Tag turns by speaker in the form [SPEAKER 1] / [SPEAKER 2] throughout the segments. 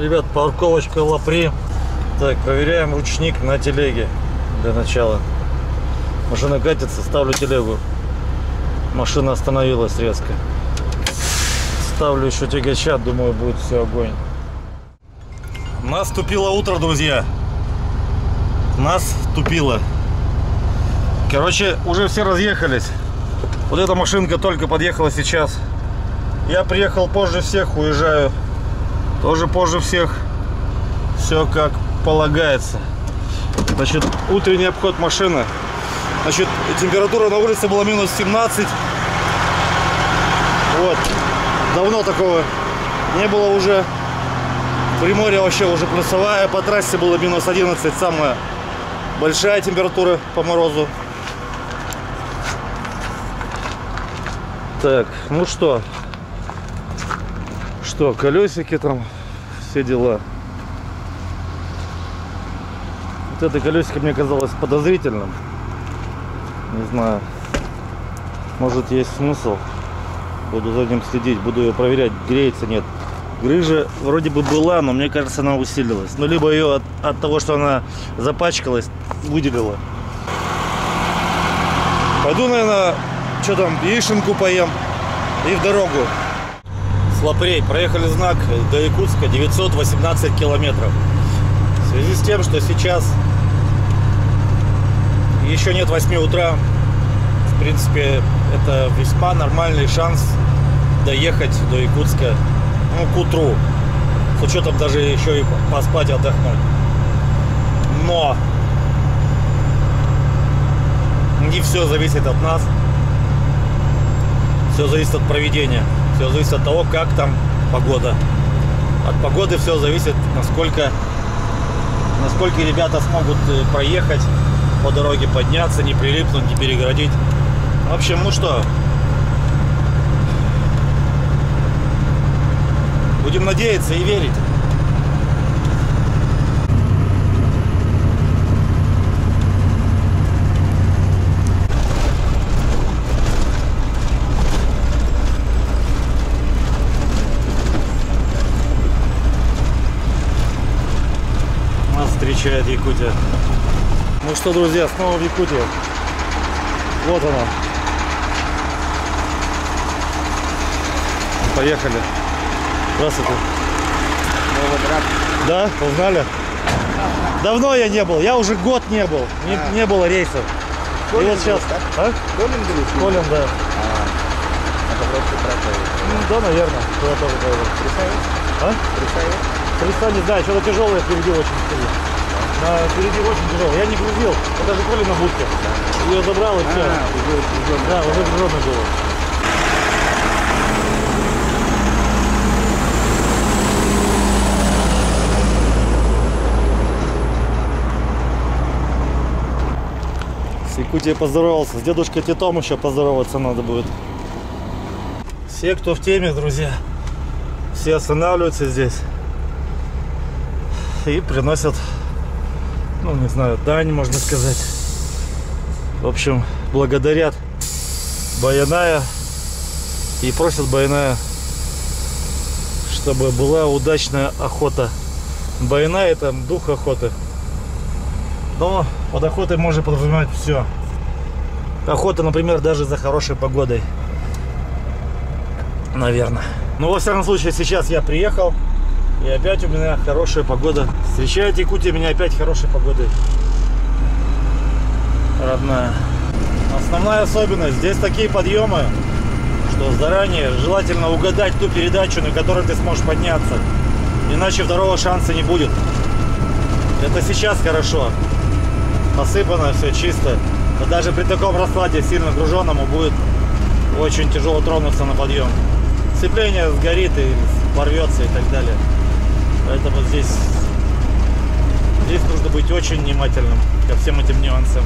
[SPEAKER 1] Ребят, парковочка Лапри. Так, проверяем ручник на телеге для начала. Машина катится, ставлю телегу. Машина остановилась резко. Ставлю еще тягача, думаю, будет все огонь. Наступило утро, друзья. Наступило. Короче, уже все разъехались. Вот эта машинка только подъехала сейчас. Я приехал позже всех, уезжаю тоже позже всех. Все как полагается. Значит, утренний обход машины. Значит, температура на улице была минус 17. Вот. Давно такого не было уже. В Приморье вообще уже плюсовая. По трассе было минус 11. Самая большая температура по морозу. Так, ну что, колесики там, все дела. Вот это колесико мне казалось подозрительным. Не знаю, может есть смысл. Буду за ним следить, буду ее проверять, греется, нет. Грыжа вроде бы была, но мне кажется, она усилилась. Ну, либо ее от того, что она запачкалась, выделила. Пойду, наверное, что там, яишенку поем и в дорогу. С Лапрей проехали знак до Якутска 918 километров. В связи с тем, что сейчас еще нет 8 утра, в принципе, это весьма нормальный шанс доехать до Якутска, ну, к утру, с учетом даже еще и поспать и отдохнуть. Но не все зависит от нас. Все зависит от проведения. Все зависит от того, как там погода. От погоды все зависит, насколько ребята смогут проехать по дороге, подняться, не прилипнуть, не перегородить. В общем, ну что, будем надеяться и верить. Встречает Якутия. Ну что, друзья, снова в Якутии. Вот она. Поехали. Здравствуйте. Да, узнали? Давно я не был. Я уже год не был. Не было рейсов.
[SPEAKER 2] Колин,
[SPEAKER 1] и вот сейчас. А?
[SPEAKER 2] Колин был?
[SPEAKER 1] Колин, да.
[SPEAKER 2] Это просто трасса.
[SPEAKER 1] Да, наверное. Туда тоже поеду. А? Креста не знаю, что-то тяжелое впереди очень стоит. Впереди очень тяжело. Я не грузил. Я даже Коля на будке. Ее забрал и все. Да, уже груженный было. С Якутией поздоровался. С дедушкой Титом еще поздороваться надо будет. Все, кто в теме, друзья, все останавливаются здесь и приносят, ну, не знаю, дань, можно сказать. В общем, благодарят Баяная и просят Баяная, чтобы была удачная охота. Баяная — это дух охоты. Но под охотой можно подразумевать все. Охота, например, даже за хорошей погодой. Наверное. Но во всяком случае, сейчас я приехал. И опять у меня хорошая погода. Встречает Якутия меня опять хорошей погодой. Родная. Основная особенность. Здесь такие подъемы, что заранее желательно угадать ту передачу, на которой ты сможешь подняться. Иначе второго шанса не будет. Это сейчас хорошо. Посыпано все чисто. Но даже при таком раскладе сильно груженному будет очень тяжело тронуться на подъем. Сцепление сгорит и порвется и так далее. Поэтому здесь нужно быть очень внимательным ко всем этим нюансам.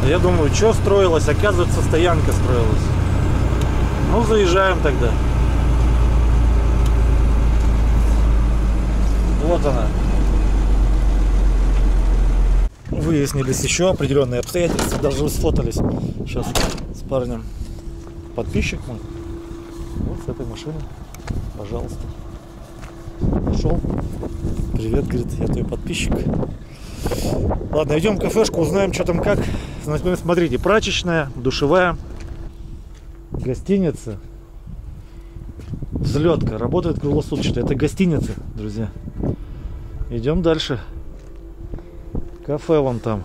[SPEAKER 1] Я думаю, что строилось? Оказывается, стоянка строилась. Ну, заезжаем тогда. Вот она. Выяснились еще определенные обстоятельства. Даже сфотались сейчас с парнем. Подписчик мой. Вот с этой машины. Пожалуйста. Пошел. Привет, говорит, я твой подписчик. Ладно, идем в кафешку, узнаем, что там как. Смотрите, прачечная, душевая, гостиница, взлетка. Работает круглосуточно. Это гостиница, друзья. Идем дальше. Кафе вон там.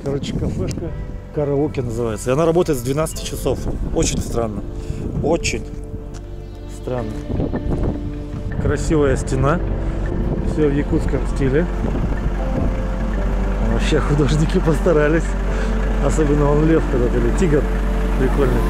[SPEAKER 1] Короче, кафешка караоке называется. И она работает с 12 часов. Очень странно. Очень странно. Красивая стена. Все в якутском стиле. Вообще художники постарались. Особенно он лев когда-то или тигр. Прикольный.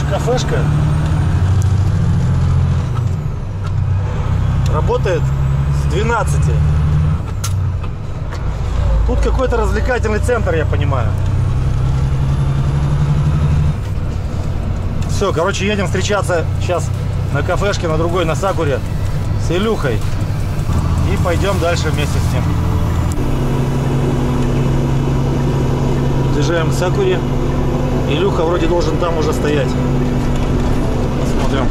[SPEAKER 1] Кафешка работает с 12. Тут какой-то развлекательный центр, я понимаю. Все, короче, едем встречаться сейчас на кафешке, на другой, на Сакуре с Илюхой. И пойдем дальше вместе с ним. Подъезжаем к Сакуре. Илюха вроде должен там уже стоять. Посмотрим.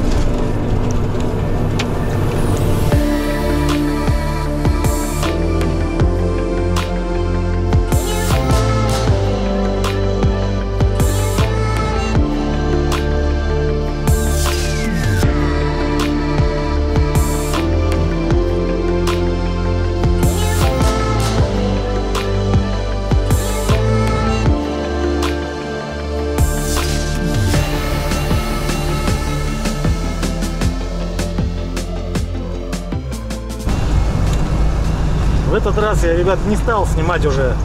[SPEAKER 1] В этот раз я, ребят, не стал снимать уже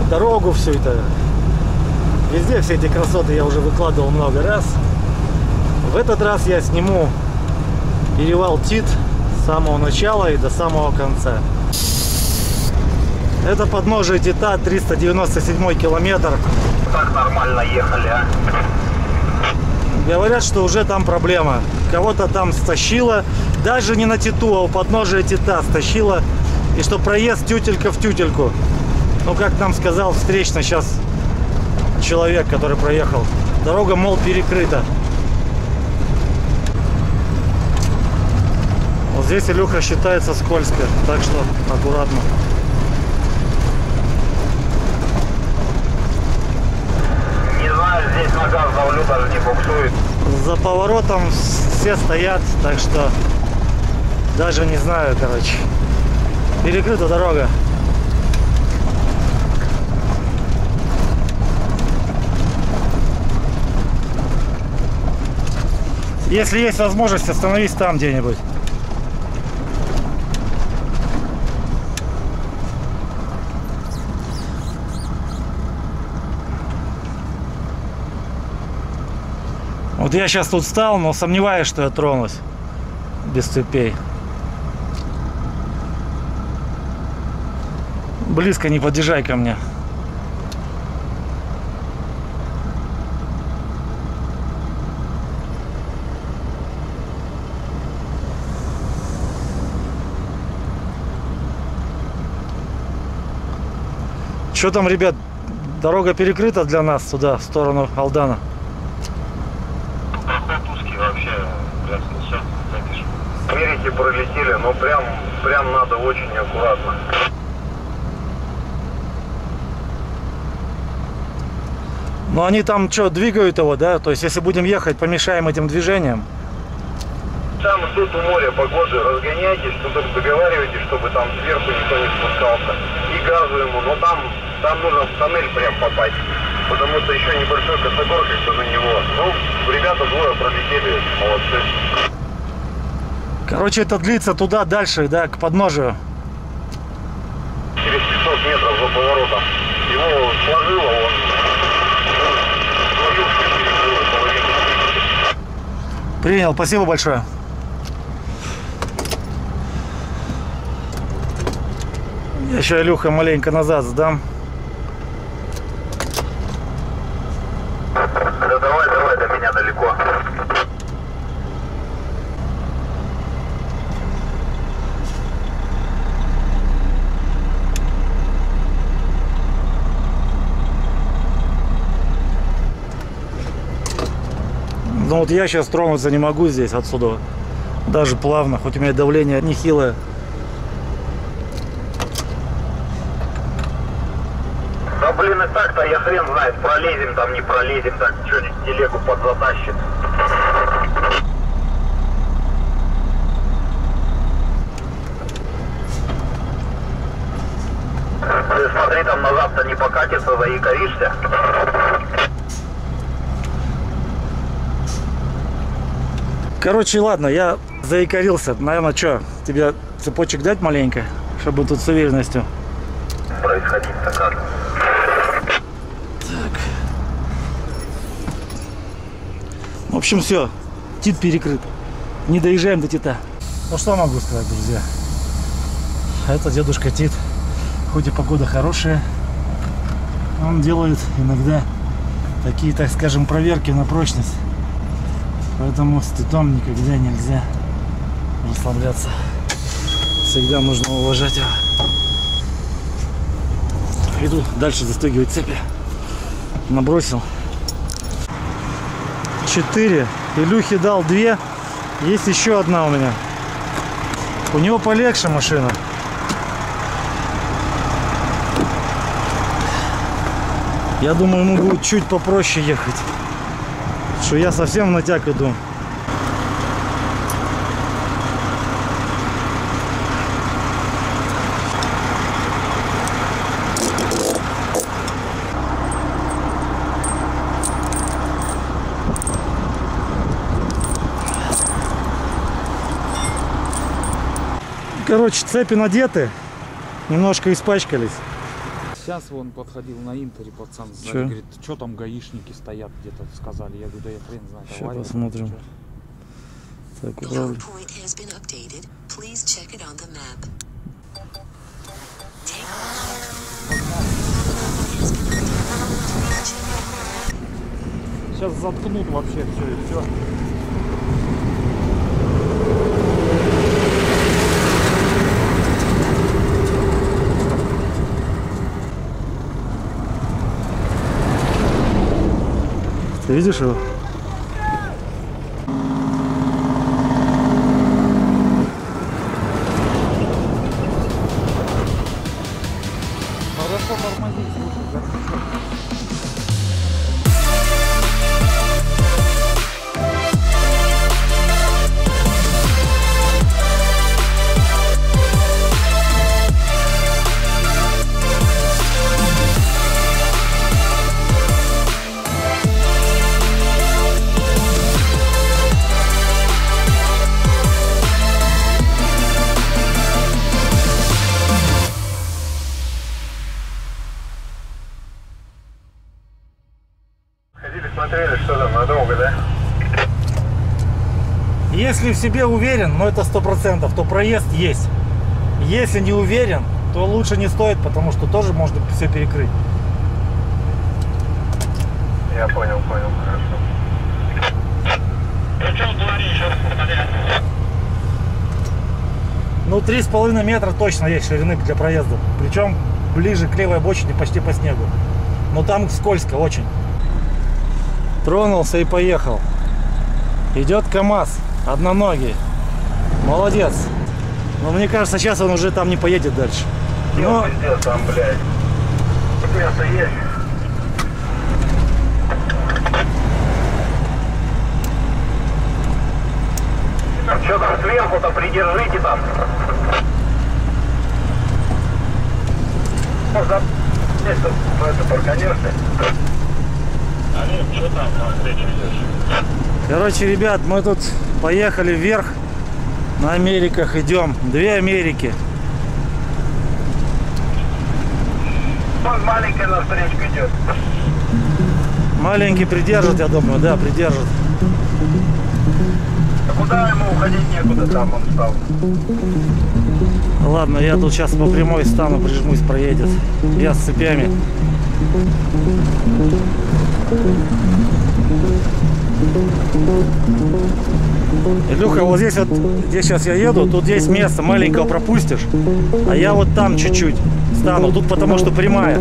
[SPEAKER 1] дорогу, все это. Везде все эти красоты я уже выкладывал много раз. В этот раз я сниму перевал Тит с самого начала и до самого конца. Это подножие Тита, 397 километр.
[SPEAKER 2] Так нормально ехали, а?
[SPEAKER 1] Говорят, что уже там проблема. Кого-то там стащило. Даже не на Титу, а у подножия Тита стащило. И что проезд тютелька в тютельку. Ну, как нам сказал встречно сейчас человек, который проехал. Дорога, мол, перекрыта. Вот здесь Илюха считается скользко. Так что аккуратно.
[SPEAKER 2] Не знаю, здесь на газ давлю, даже не буксует.
[SPEAKER 1] За поворотом все стоят, так что даже не знаю, короче. Перекрыта дорога. Если есть возможность, остановись там где-нибудь. Вот я сейчас тут встал, но сомневаюсь, что я тронусь без цепей. Близко не подъезжай ко мне. Что там, ребят, дорога перекрыта для нас туда, в сторону Алдана?
[SPEAKER 2] Узкий вообще, прям сейчас, знаете, Америки пролетели, но прям надо очень аккуратно.
[SPEAKER 1] Но они там что, двигают его, да? То есть, если будем ехать, помешаем этим движениям?
[SPEAKER 2] Там тут у моря погоды, разгоняйтесь, тут договаривайтесь, чтобы там сверху никто не спускался. И газу ему, но там нужно в тоннель прям попасть. Потому что еще небольшой косогор как-то на него. Ну, ребята двое пролетели, молодцы.
[SPEAKER 1] Короче, это длится туда, дальше, да, к подножию.
[SPEAKER 2] Через 500 метров за поворотом. Его сложило, он свою перекрыл половину.
[SPEAKER 1] Принял, спасибо большое. Я еще Илюха маленько назад сдам.
[SPEAKER 2] Да давай, до меня далеко.
[SPEAKER 1] Ну вот я сейчас тронуться не могу здесь отсюда. Даже плавно, хоть у меня давление нехилое.
[SPEAKER 2] Да блин, и так-то я хрен знает, пролезем там, не пролезем, так что-нибудь телегу подзатащит. Ты смотри, там назад-то не покатится, заикаришься.
[SPEAKER 1] Короче, ладно, я заикарился. Наверное, что, тебе цепочек дать маленько, чтобы тут с уверенностью.
[SPEAKER 2] Происходить-то как?
[SPEAKER 1] Так. В общем, все. Тит перекрыт. Не доезжаем до Тита. Ну что могу сказать, друзья? Это дедушка Тит. Хоть и погода хорошая, он делает иногда такие, так скажем, проверки на прочность. Поэтому с Титом никогда нельзя расслабляться. Всегда нужно уважать его. Иду дальше застегивать цепи. Набросил 4. Илюхе дал 2. Есть еще одна у меня. У него полегче машина. Я думаю, ему будет чуть попроще ехать. Что я совсем в натяг иду. Короче, цепи надеты, немножко испачкались.
[SPEAKER 3] Сейчас вон подходил на Интере пацан сзади,
[SPEAKER 1] Чё?
[SPEAKER 3] говорит, что там гаишники стоят, где-то сказали. Я говорю, да я хрен знает.
[SPEAKER 1] Сейчас
[SPEAKER 3] авария,
[SPEAKER 1] посмотрим.
[SPEAKER 3] чё.
[SPEAKER 1] Так,
[SPEAKER 4] Your
[SPEAKER 1] управлю.
[SPEAKER 4] point has been updated. Please check it on the map. Take
[SPEAKER 3] Сейчас заткнут вообще все и все.
[SPEAKER 1] Ты видишь его?
[SPEAKER 3] Хорошо тормозить, слушай, да?
[SPEAKER 2] Ходили, смотрели, что там надолго, да?
[SPEAKER 1] Если в себе уверен, но это 100%, то проезд есть. Если не уверен, то лучше не стоит, потому что тоже можно все перекрыть.
[SPEAKER 2] Я понял, хорошо. Ну что, говори, еще раз повторяю.
[SPEAKER 1] Ну, 3,5 метра точно есть ширины для проезда. Причем ближе к левой обочине, почти по снегу. Но там скользко очень. Тронулся и поехал. Идет КамАЗ, одноногий. Молодец. Но мне кажется, сейчас он уже там не поедет дальше.
[SPEAKER 2] Но... Пиздец, там, блядь. Место есть. держите там. Можно здесь это парканешься. Олег, что там на встречу идешь?
[SPEAKER 1] Короче, ребят, мы тут поехали вверх. На Америках идем. 2 Америки.
[SPEAKER 2] Вон маленькая навстречу идет.
[SPEAKER 1] Маленький придержит, я думаю, да, придержит.
[SPEAKER 2] А куда ему уходить некуда, там он стал.
[SPEAKER 1] Ладно, я тут сейчас по прямой стану, прижмусь, проедет. Я с цепями. Илюха, вот здесь вот, где сейчас я еду, тут есть место, маленького пропустишь, а я вот там чуть-чуть стану, тут потому что прямая.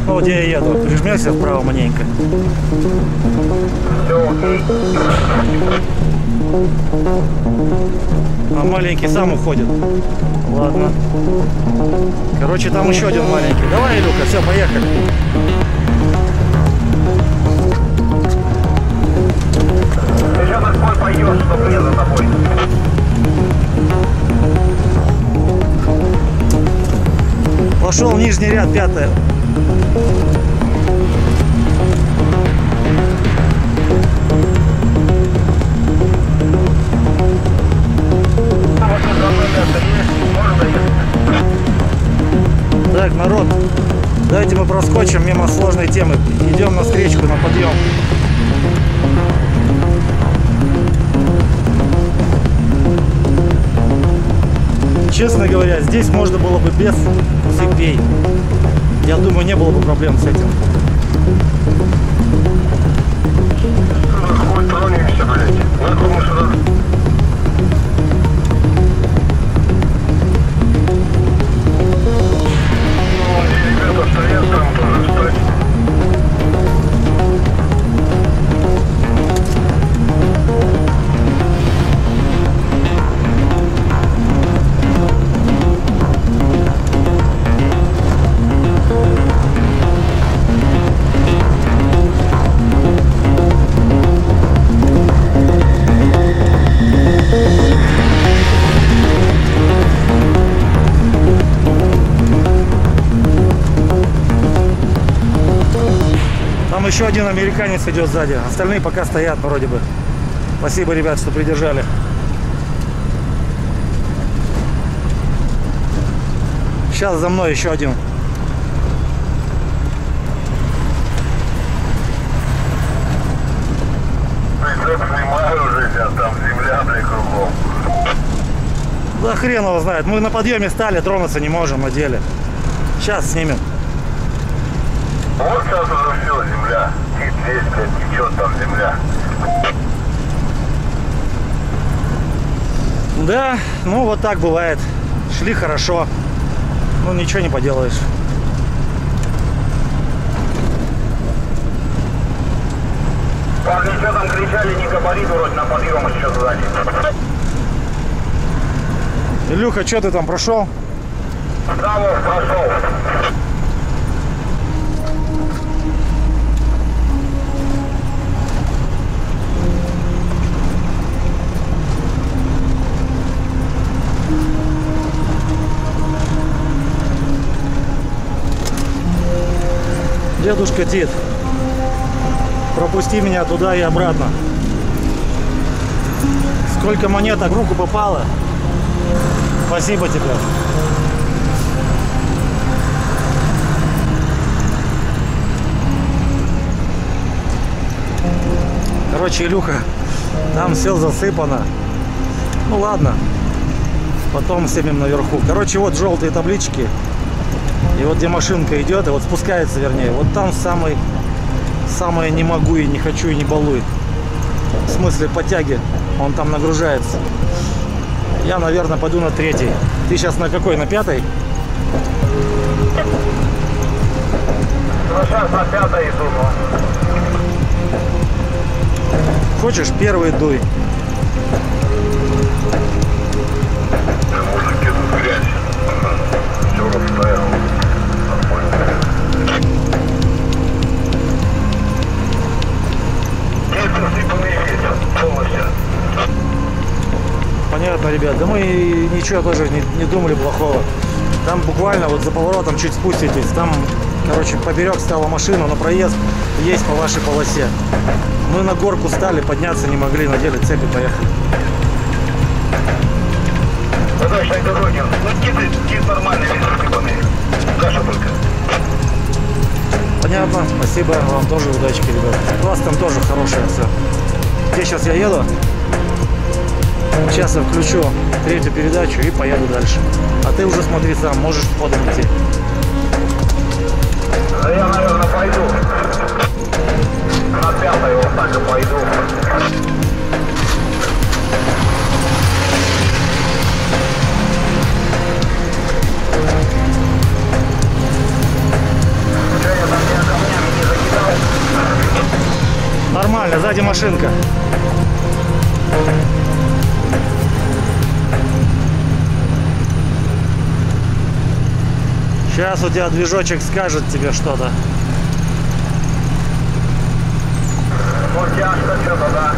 [SPEAKER 1] Ну, где я еду, прижмешься вправо маленько. А маленький сам уходит. Ладно. Короче, там еще один маленький. Давай, Илюха, все, поехали.
[SPEAKER 2] Еще на свой поешь, чтобы мне за тобой.
[SPEAKER 1] Пошел в нижний ряд, 5-е. Так, народ, давайте мы проскочим мимо сложной темы. Идем на встречку, на подъем. Честно говоря, здесь можно было бы без цепей. Я думаю, не было бы проблем с этим.
[SPEAKER 2] Хуй тронемся, блядь. На кому сюда? Ребята стоят там тоже, кстати.
[SPEAKER 1] Там еще один американец идет сзади. Остальные пока стоят, вроде бы. Спасибо, ребят, что придержали. Сейчас за мной еще один.
[SPEAKER 2] Снимаю уже сейчас, там земля, блядь, кругом.
[SPEAKER 1] Да хрен его знает. Мы на подъеме стали, тронуться не можем на деле. Сейчас снимем.
[SPEAKER 2] Вот сейчас уже все, земля. И здесь, блядь, течет там земля.
[SPEAKER 1] Да, ну вот так бывает. Шли хорошо. Ну ничего не поделаешь.
[SPEAKER 2] Парни, что там кричали, не габарит вроде на подъем еще сзади.
[SPEAKER 1] Илюха, что ты там прошел?
[SPEAKER 2] Да, вот, прошел.
[SPEAKER 1] Дедушка Тит, пропусти меня туда и обратно. Сколько монеток в руку попало. Спасибо тебе. Короче, Илюха там сел засыпано. Ну ладно, потом снимем наверху. Короче, вот желтые таблички. И вот где машинка идет, и вот спускается, вернее, вот там самое не могу и не хочу и не балуй. В смысле по тяге, он там нагружается. Я, наверное, пойду на 3-й. Ты сейчас на какой? На 5-й?
[SPEAKER 2] Ну, сейчас на 5-й иду, но...
[SPEAKER 1] Хочешь, 1-й дуй.
[SPEAKER 2] Мужики, тут грязь. Все расставил.
[SPEAKER 1] Понятно, ребят. Да мы ничего тоже не думали плохого. Там буквально вот за поворотом чуть спуститесь. Там, короче, поперек стала машина, но проезд есть по вашей полосе. Мы на горку стали, подняться не могли, надели цепи, поехали.
[SPEAKER 2] Удачной дороги. Ну, кит нормальный, Даша только.
[SPEAKER 1] Понятно, спасибо, вам тоже удачки, ребят. У вас там тоже хорошее все. Где сейчас я еду? Сейчас я включу третью передачу и поеду дальше. А ты уже смотри сам, можешь входом идти.
[SPEAKER 2] Да я, наверное, пойду. На 5-й вот так и пойду.
[SPEAKER 1] Нормально, сзади машинка. Сейчас у тебя движочек скажет тебе что-то.
[SPEAKER 2] Ну, тяжко что-то, да.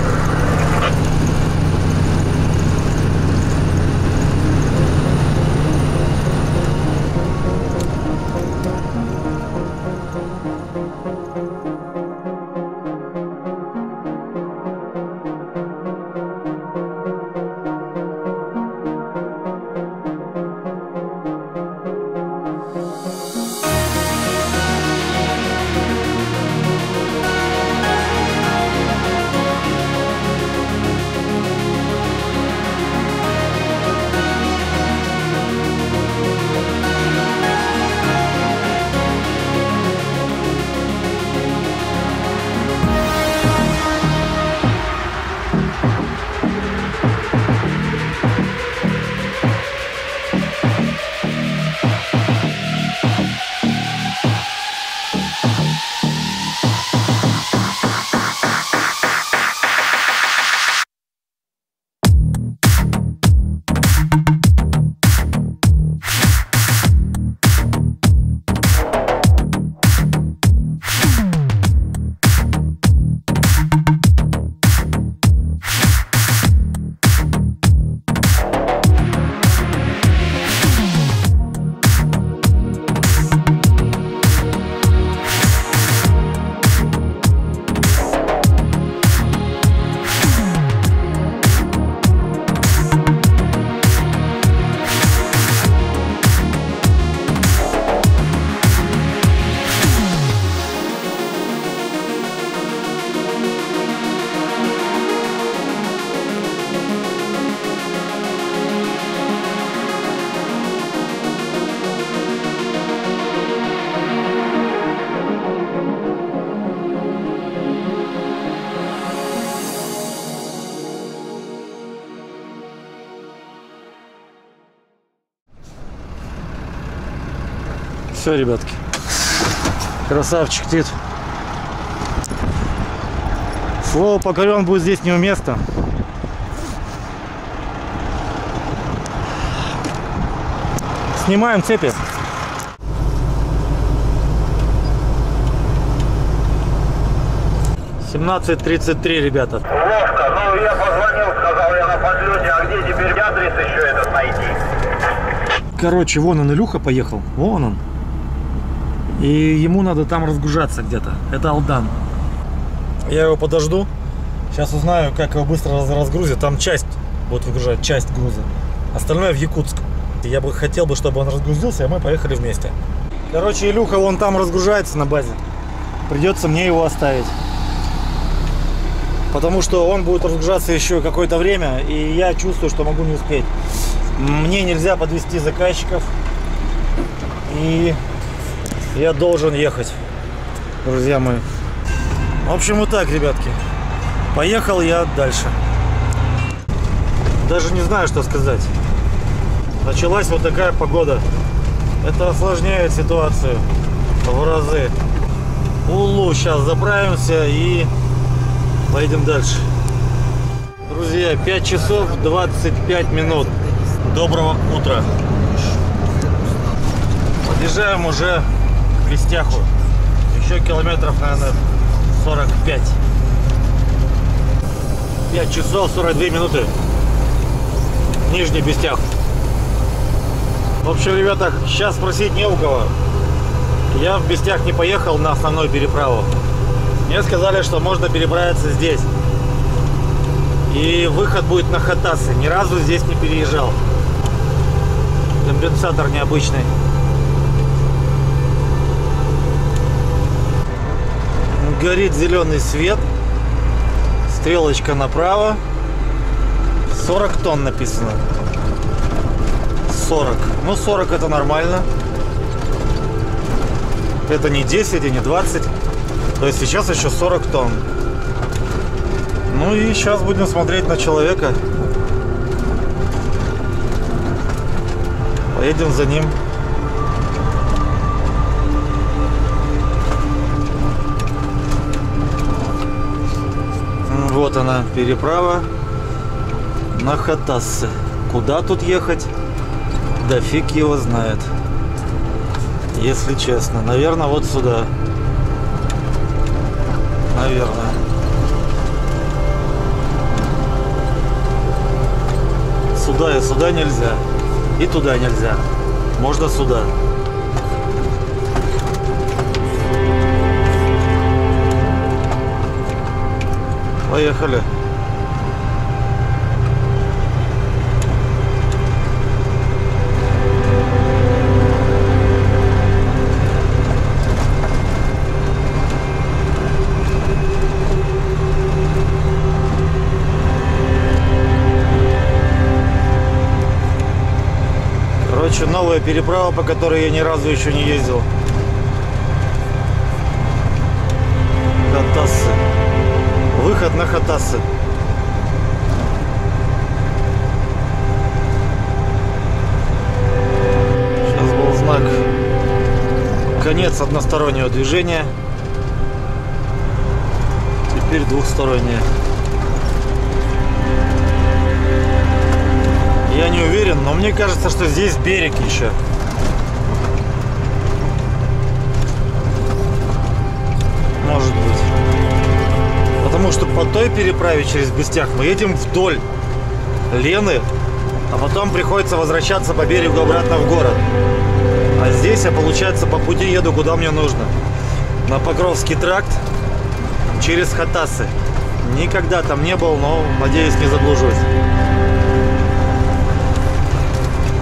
[SPEAKER 1] Все, ребятки. Красавчик Тит. Слово покорен будет здесь неуместно. Снимаем цепи. «17:33, ребята.
[SPEAKER 2] Ловко. Ну, я позвонил, сказал, я на подлете. А где теперь адрес еще этот найти?
[SPEAKER 1] Короче, вон он, Илюха поехал. Вон он. И ему надо там разгружаться где-то. Это Алдан. Я его подожду. Сейчас узнаю, как его быстро разгрузят. Там часть будет выгружать, часть груза. Остальное в Якутск. Я бы хотел, чтобы он разгрузился, и мы поехали вместе. Короче, Илюха вон там разгружается на базе. Придется мне его оставить. Потому что он будет разгружаться еще какое-то время, и я чувствую, что могу не успеть. Мне нельзя подвести заказчиков. И я должен ехать, друзья мои. В общем, вот так, ребятки. Поехал я дальше. Даже не знаю, что сказать. Началась вот такая погода. Это осложняет ситуацию в разы. Улу, сейчас заправимся и поедем дальше. Друзья, 5 часов 25 минут. Доброго утра. Подъезжаем уже к Вестяху. Еще километров, наверное, 45. 5 часов 42 минуты. Нижний Бестях. В общем, ребята, сейчас спросить не у кого. Я в Бестях не поехал на основную переправу. Мне сказали, что можно переправиться здесь. И выход будет на Хатасы. Ни разу здесь не переезжал. Компенсатор необычный. Горит зеленый свет. Стрелочка направо. 40 тонн написано. 40. Ну, 40 это нормально. Это не 10 и не 20. То есть сейчас еще 40 тонн. Ну и сейчас будем смотреть на человека. Поедем за ним. Вот она, переправа на Хатасы. Куда тут ехать? Да фиг его знает. Если честно. Наверное, вот сюда. Наверное. Сюда и сюда нельзя. И туда нельзя. Можно сюда. Поехали. Короче, новая переправа, по которой я ни разу еще не ездил. Хатасы. Выход на Хатасы. Сейчас был знак. Конец одностороннего движения. Теперь двухстороннее. Я не уверен, но мне кажется, что здесь берег еще. Может быть. Потому что по той переправе через Бестях мы едем вдоль Лены, а потом приходится возвращаться по берегу обратно в город. А здесь я, получается, по пути еду куда мне нужно. На Покровский тракт через Хатасы. Никогда там не был, но надеюсь, не заблужусь.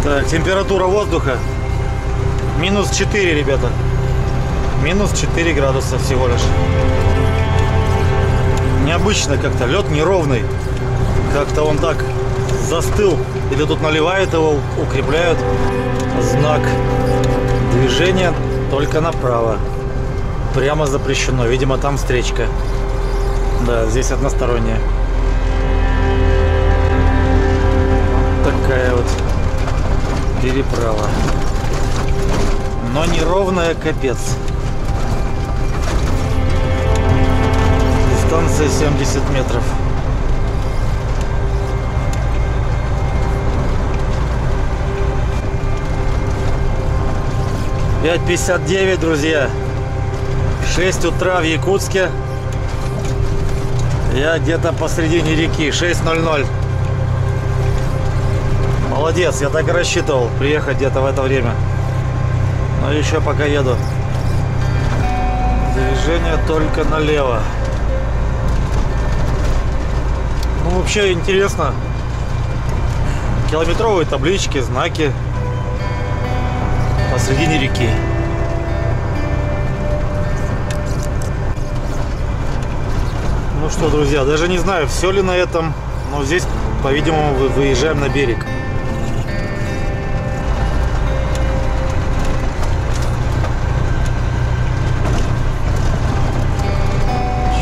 [SPEAKER 1] Так, температура воздуха минус 4, ребята. Минус 4 градуса всего лишь. Необычно как-то, лед неровный. Как-то он так застыл. Или тут наливают его, укрепляют. Знак движения только направо. Прямо запрещено. Видимо, там встречка. Да, здесь односторонняя. Такая вот переправа. Но неровная, капец. Дистанция 70 метров. — 5:59, друзья. 6 утра в Якутске. Я где-то посредине реки. 6:00. Молодец, я так и рассчитывал приехать где-то в это время. Но еще пока еду. Движение только налево. Ну, вообще интересно. Километровые таблички, знаки посредине реки. Ну что, друзья, даже не знаю, все ли на этом, но здесь, по-видимому, выезжаем на берег.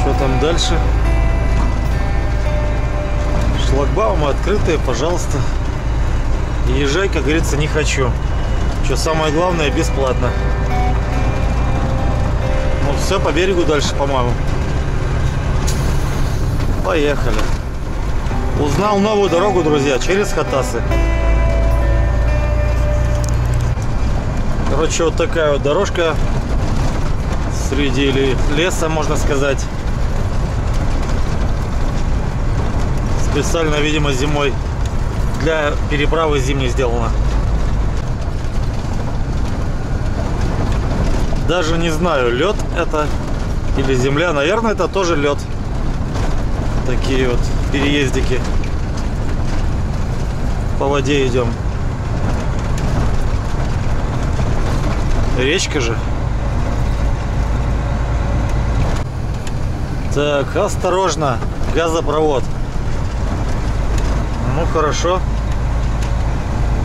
[SPEAKER 1] Что там дальше? Шлагбаумы открытые, пожалуйста. Езжай, как говорится, не хочу. Что самое главное, бесплатно. Ну все, по берегу дальше, по-моему. Поехали. Узнал новую дорогу, друзья, через Хатасы. Короче, вот такая вот дорожка среди леса, можно сказать. Специально, видимо, зимой для переправы зимней сделано. Даже не знаю, лед это или земля. Наверное, это тоже лед. Такие вот переездики. По воде идем. Речка же. Так, осторожно. Газопровод. Ну, хорошо.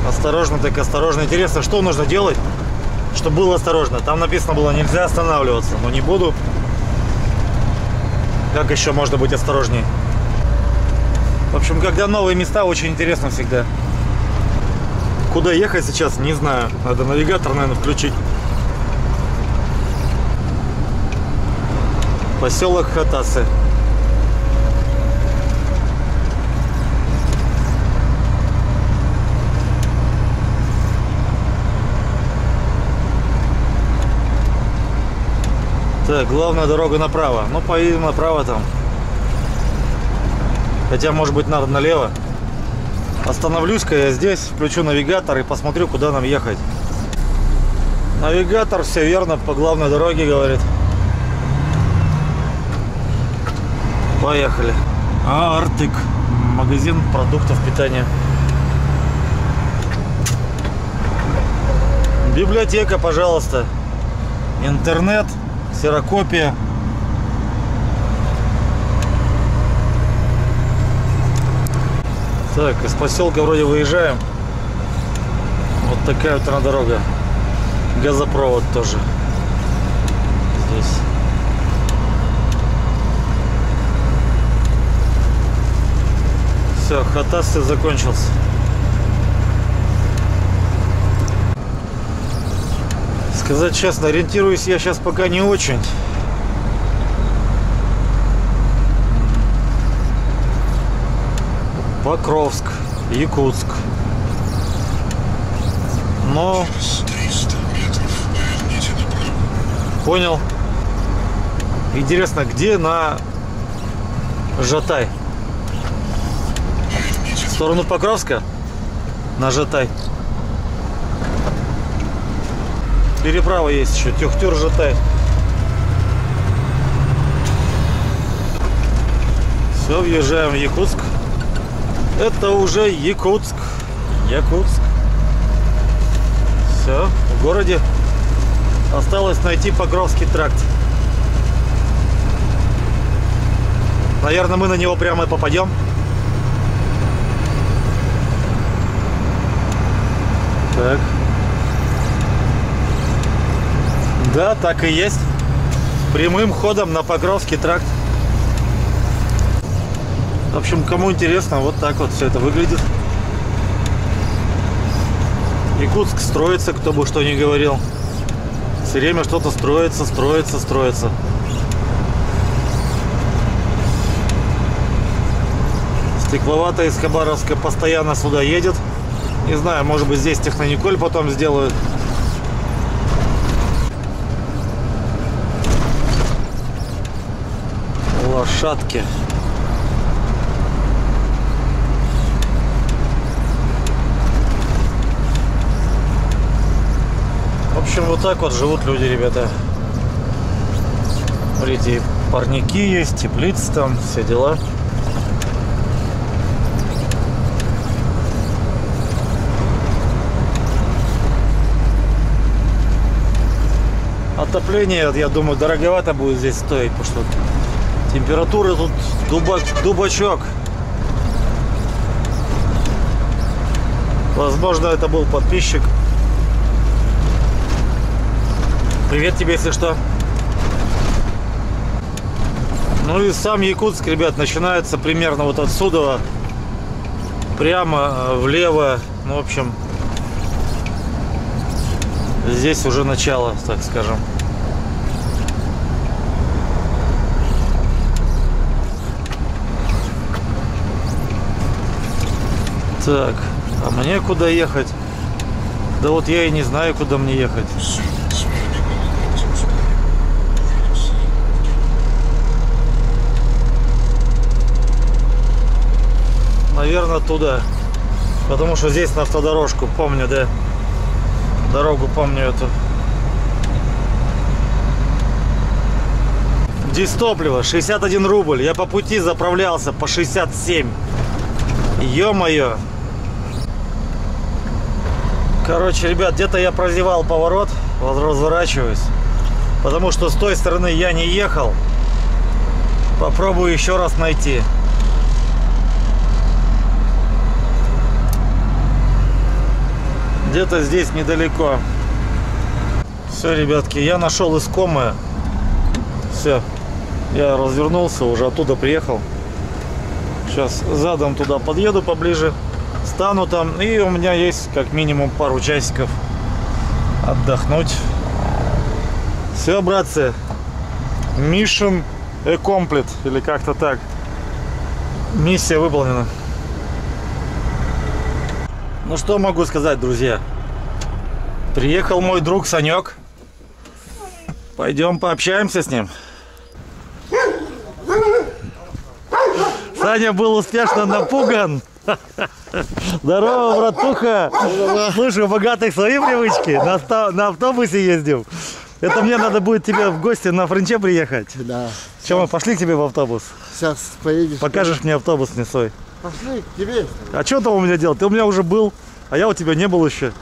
[SPEAKER 1] Осторожно, так осторожно. Интересно, что нужно делать, чтобы было осторожно? Там написано было, нельзя останавливаться. Но не буду. Как еще можно быть осторожнее? В общем, когда новые места, очень интересно всегда. Куда ехать сейчас, не знаю. Надо навигатор, наверное, включить. Поселок Хатасы. Так, главная дорога направо. Ну, поедем направо там. Хотя, может быть, надо налево. Остановлюсь-ка я здесь, включу навигатор и посмотрю, куда нам ехать. Навигатор все верно по главной дороге говорит. Поехали. Артык. Магазин продуктов питания. Библиотека, пожалуйста. Интернет. Ксерокопия. Так, из поселка вроде выезжаем. Вот такая вот она дорога. Газопровод тоже здесь. Все, Хатасы закончился. Сказать честно, ориентируюсь я сейчас пока не очень. Покровск, Якутск. Но... Понял. Интересно, где на Жатай? В сторону Покровска? На Жатай. Переправа есть еще. Тюхтюр-Жатай. Все, въезжаем в Якутск. Это уже Якутск. Якутск. Все, в городе. Осталось найти Покровский тракт. Наверное, мы на него прямо и попадем. Так. Да, так и есть. Прямым ходом на Покровский тракт. В общем, кому интересно, вот так вот все это выглядит. Якутск строится, кто бы что ни говорил. Все время что-то строится, строится, строится. Стекловатая из Хабаровска постоянно сюда едет. Не знаю, может быть, здесь Технониколь потом сделают. Лошадки. В общем, вот так вот живут люди, ребята. Смотрите, парники есть, теплицы там, все дела. Отопление, я думаю, дороговато будет здесь стоить, потому что температура тут дубачок. Возможно, это был подписчик. Привет тебе, если что. Ну и сам Якутск, ребят, начинается примерно вот отсюда. Прямо влево. Ну, в общем, здесь уже начало, так скажем. Так, а мне куда ехать? Да вот я и не знаю, куда мне ехать. Наверное, туда. Потому что здесь на автодорожку, помню, да. Дорогу помню эту. Здесь топливо 61 рубль. Я по пути заправлялся по 67. Ё-моё. Короче, ребят, где-то я прозевал поворот. Разворачиваюсь. Потому что с той стороны я не ехал. Попробую еще раз найти. Где-то здесь недалеко. Все, ребятки, я нашел искомое. Все. Я развернулся, уже оттуда приехал. Сейчас задом туда подъеду поближе. Стану там. И у меня есть как минимум пару часиков отдохнуть. Все, братцы. Mission accomplished. Или как-то так. Миссия выполнена. Ну что могу сказать, друзья. Приехал мой друг Санек. Пойдем пообщаемся с ним. Саня был успешно напуган. Здорово, братуха. Слушай, у богатых свои привычки. На автобусе ездим. Это мне надо будет тебе в гости на Френче приехать.
[SPEAKER 5] Да.
[SPEAKER 1] Че, мы пошли к тебе в автобус?
[SPEAKER 5] Сейчас поедешь.
[SPEAKER 1] Покажешь мне автобус не свой.
[SPEAKER 5] Пошли, к тебе.
[SPEAKER 1] А что там у меня делать? Ты у меня уже был, а я у тебя не был еще.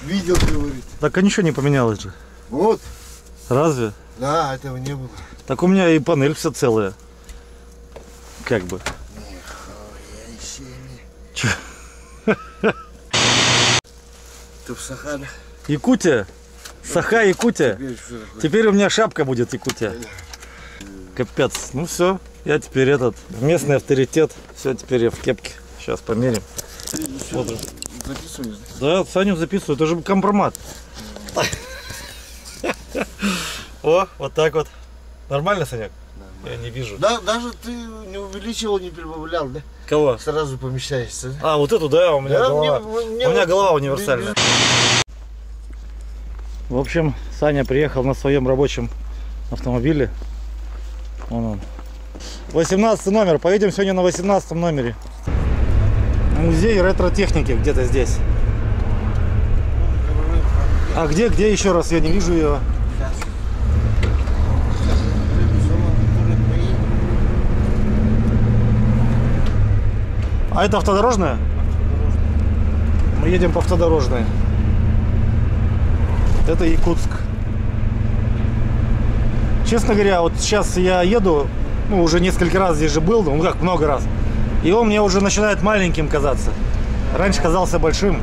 [SPEAKER 5] Видел, говорит.
[SPEAKER 1] Так а ничего не поменялось же.
[SPEAKER 5] Вот.
[SPEAKER 1] Разве?
[SPEAKER 5] Да, этого не было.
[SPEAKER 1] Так у меня и панель все целая. Как бы. Че?
[SPEAKER 5] Ты в Сахаре?
[SPEAKER 1] Якутия? Саха, Якутия. Теперь у меня шапка будет Якутия. Капец. Ну все, я теперь этот местный авторитет. Все, теперь я в кепке. Сейчас померим. Смотрим.
[SPEAKER 5] Записываешь?
[SPEAKER 1] Да, Саню записываю. Это же компромат. О, вот так вот. Нормально, Санек? Я не вижу.
[SPEAKER 5] Да, даже ты не увеличивал, не прибавлял, да?
[SPEAKER 1] Кого?
[SPEAKER 5] Сразу помещаешься. Да?
[SPEAKER 1] А, вот эту, да, у меня
[SPEAKER 5] Да,
[SPEAKER 1] голова.
[SPEAKER 5] мне
[SPEAKER 1] У меня
[SPEAKER 5] вот
[SPEAKER 1] голова универсальная. В общем, Саня приехал на своем рабочем автомобиле. Вон он. 18 номер. Поедем сегодня на 18 номере. Музей ретро-техники где-то здесь. А где еще раз? Я не вижу ее. А это автодорожная? Мы едем по автодорожной. Это Якутск. Честно говоря, вот сейчас я еду, ну, уже несколько раз здесь же был, ну как, много раз. И он мне уже начинает маленьким казаться. Раньше казался большим.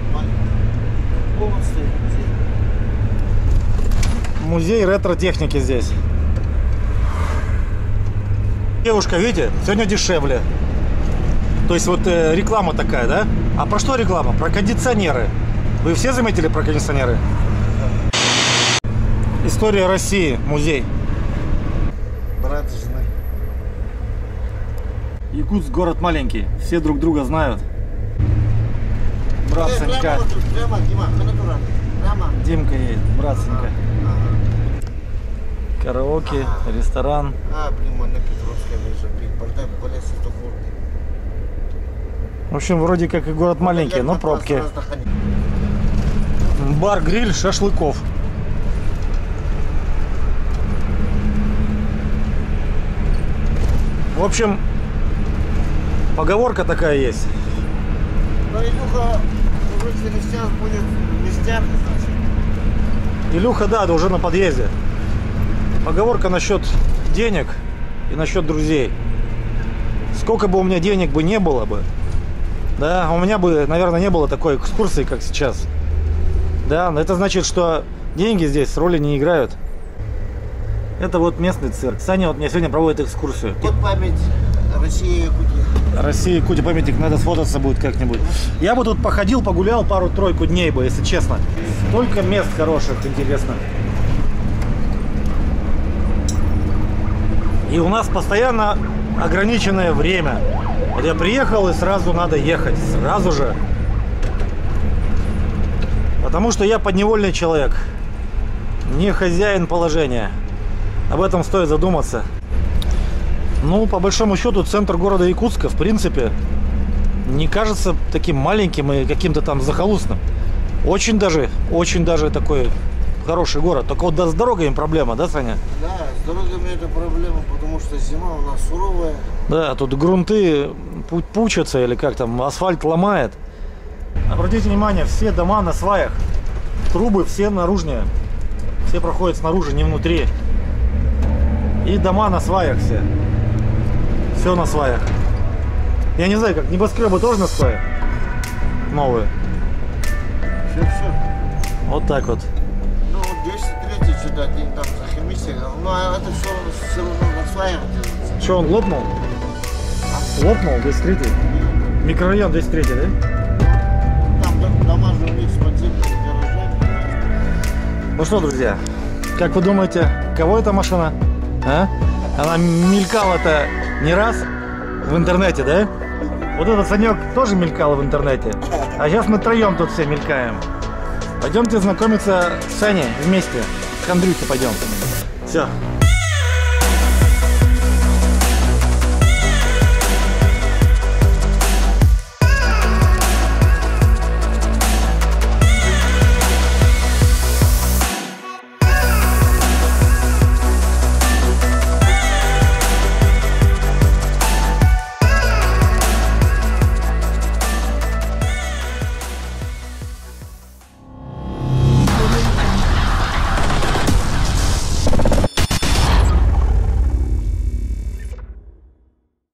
[SPEAKER 1] Музей ретро-техники здесь. Девушка, видите, сегодня дешевле. То есть вот реклама такая, да? А про что реклама? Про кондиционеры. Вы все заметили про кондиционеры? История России, музей.
[SPEAKER 5] Брат и жена.
[SPEAKER 1] Якутск город маленький, все друг друга знают. Брат Санька.
[SPEAKER 5] Прямо, вот тут, прямо, Дима, натурально. Прямо.
[SPEAKER 1] Димка едет, брат Санька. Караоке, ресторан.
[SPEAKER 5] А, блин, на Петровской выезжаю. Портай по лесу, что город.
[SPEAKER 1] В общем, вроде как и город маленький, но пробки. Бар-гриль шашлыков. В общем, поговорка такая есть.
[SPEAKER 5] Но Илюха уже через час будет в вестях, значит.
[SPEAKER 1] Илюха, да, уже на подъезде. Поговорка насчет денег и насчет друзей. Сколько бы у меня денег бы не было бы, да, у меня бы, наверное, не было такой экскурсии, как сейчас. Да, это значит, что деньги здесь роли не играют. Это вот местный цирк. Саня вот мне сегодня проводит экскурсию.
[SPEAKER 5] Вот память России и Якутии.
[SPEAKER 1] Россия, Якутия, памятник, надо сфотаться будет как-нибудь. Я бы тут походил, погулял пару-тройку дней бы, если честно. Столько мест хороших, интересно. И у нас постоянно ограниченное время. Вот я приехал и сразу надо ехать. Сразу же. Потому что я подневольный человек. Не хозяин положения. Об этом стоит задуматься. Ну, по большому счету, центр города Якутска, в принципе, не кажется таким маленьким и каким-то там захолустным. Очень даже такой хороший город. Только вот с дорогами проблема, да, Саня?
[SPEAKER 5] Да, с дорогами это проблема, потому что зима у нас суровая.
[SPEAKER 1] Да, тут грунты пучатся или как там, асфальт ломает. Обратите внимание, все дома на сваях. Трубы все наружные. Все проходят снаружи, не внутри. И дома на сваях все. Все на сваях. Я не знаю, как небоскребы тоже на сваях? Новые.
[SPEAKER 5] Все.
[SPEAKER 1] Вот так вот.
[SPEAKER 5] Ну, вот 203 сюда, день там за химистой. Ну, а это все равно на своем делается.
[SPEAKER 1] Что, он лопнул? Лопнул 203-й? Микрорайон 203, да?
[SPEAKER 5] Там дома же у них с подземными гаражами.
[SPEAKER 1] Ну что, друзья, как вы думаете, кого эта машина? А? Она мелькала-то не раз в интернете, да? Вот этот Санек тоже мелькал в интернете. А сейчас мы троем тут все мелькаем. Пойдемте знакомиться с Саней вместе. К Андрюхе пойдем. Все.